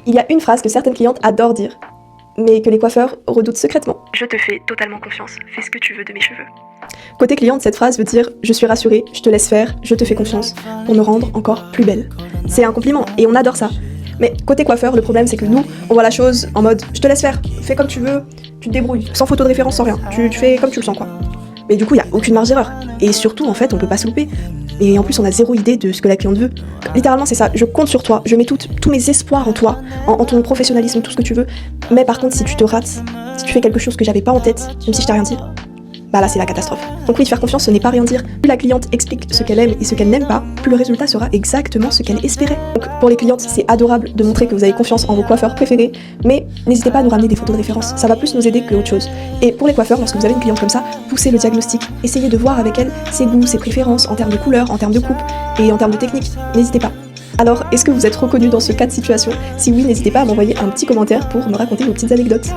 Il y a une phrase que certaines clientes adorent dire, mais que les coiffeurs redoutent secrètement. Je te fais totalement confiance, fais ce que tu veux de mes cheveux. Côté cliente, cette phrase veut dire « je suis rassurée, je te laisse faire, je te fais confiance » pour me rendre encore plus belle. C'est un compliment et on adore ça. Mais côté coiffeur, le problème c'est que nous, on voit la chose en mode « je te laisse faire, fais comme tu veux, tu te débrouilles, sans photo de référence, sans rien, tu fais comme tu le sens quoi ». Mais du coup, il n'y a aucune marge d'erreur. Et surtout, en fait, on peut pas se louper. Et en plus, on a zéro idée de ce que la cliente veut. Littéralement, c'est ça. Je compte sur toi. Je mets tous mes espoirs en toi, en ton professionnalisme, tout ce que tu veux. Mais par contre, si tu te rates, si tu fais quelque chose que j'avais pas en tête, même si je t'ai rien dit, bah là, c'est la catastrophe. Donc oui, faire confiance, ce n'est pas rien dire. Plus la cliente explique ce qu'elle aime et ce qu'elle n'aime pas, plus le résultat sera exactement ce qu'elle espérait. Donc pour les clientes, c'est adorable de montrer que vous avez confiance en vos coiffeurs préférés, mais n'hésitez pas à nous ramener des photos de référence. Ça va plus nous aider que autre chose. Et pour les coiffeurs, lorsque vous avez une cliente comme ça, poussez le diagnostic. Essayez de voir avec elle ses goûts, ses préférences en termes de couleur, en termes de coupe et en termes de technique. N'hésitez pas. Alors, est-ce que vous êtes reconnu dans ce cas de situation? Si oui, n'hésitez pas à m'envoyer un petit commentaire pour me raconter vos petites anecdotes.